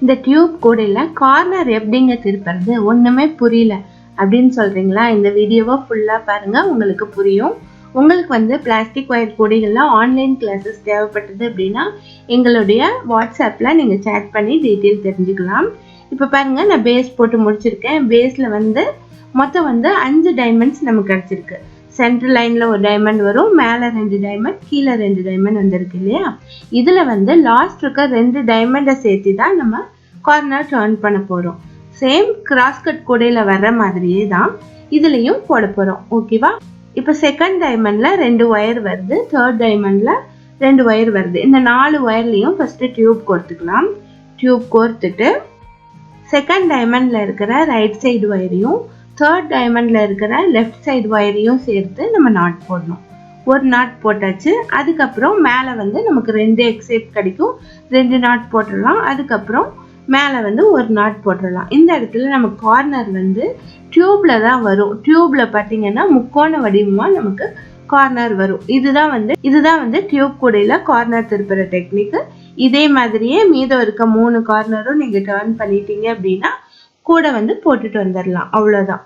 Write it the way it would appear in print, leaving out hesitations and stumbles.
இந்த டியூப் கூடையில கார்னர் எப்படிங்க திருப்புறது, ஒண்ணுமே புரியல அப்படின்னு சொல்றீங்களா? இந்த வீடியோவை ஃபுல்லா பாருங்க, உங்களுக்கு புரியும். உங்களுக்கு வந்து பிளாஸ்டிக் ஒயர் கூடைகள்ல ஆன்லைன் கிளாஸஸ் தேவைப்பட்டது அப்படின்னா எங்களுடைய வாட்ஸ்அப்ல நீங்க சேட் பண்ணி டீட்டெயில் தெரிஞ்சுக்கலாம். இப்போ பாருங்க, நான் பேஸ் போட்டு முடிச்சிருக்கேன். பேஸ்ல வந்து மொத்தம் வந்து 5 டைமண்ட்ஸ் நமக்கு கிடைச்சிருக்கு. சென்டர் லைன்ல ஒரு டைமண்ட் வரும், மேல 2 டைமண்ட், கீழே 2 டைமண்ட் வந்திருக்கு இல்லையா? இதுல வந்து லாஸ்ட் இருக்க 2 டைமண்டை சேர்த்து தான் நம்ம கார்னர் டர்ன் பண்ண போறோம். சேம் கிராஸ் கட் கூடையில வர்ற மாதிரியே தான் இதுலயும் போட போறோம். ஓகேவா? இப்போ செகண்ட் டைமண்ட்ல 2 ஒயர் வருது, தேர்ட் டைமண்ட்ல 2 ஒயர் வருது. இந்த 4 ஒயர்லயும் ஃபர்ஸ்ட் டியூப் கோர்த்துக்கலாம். டியூப் கோர்த்துட்டு செகண்ட் டைமண்ட்ல இருக்கிற ரைட் சைடு ஒயரையும் தேர்ட் டைமண்ட்ல இருக்கிற லெஃப்ட் சைடு ஒயரையும் சேர்த்து நம்ம நாட் போடணும். ஒரு நாட் போட்டாச்சு. அதுக்கப்புறம் மேலே வந்து நமக்கு 2 எக்ஸேப் கிடைக்கும், 2 நாட் போட்டுடலாம். அதுக்கப்புறம் மேலே வந்து ஒரு நாட் போட்டுடலாம். இந்த இடத்துல நம்ம கார்னர் வந்து டியூப்ல தான் வரும். டியூப்ல பார்த்தீங்கன்னா முக்கோண வடிவமா நமக்கு கார்னர் வரும். இதுதான் வந்து டியூப் கூடையில கார்னர் திருப்புற டெக்னிக். இதே மாதிரியே மீதம் இருக்க 3 கார்னரும் நீங்க டர்ன் பண்ணிட்டீங்க அப்படின்னா கூட வந்து போட்டுட்டு வந்துடலாம். அவ்வளவுதான்.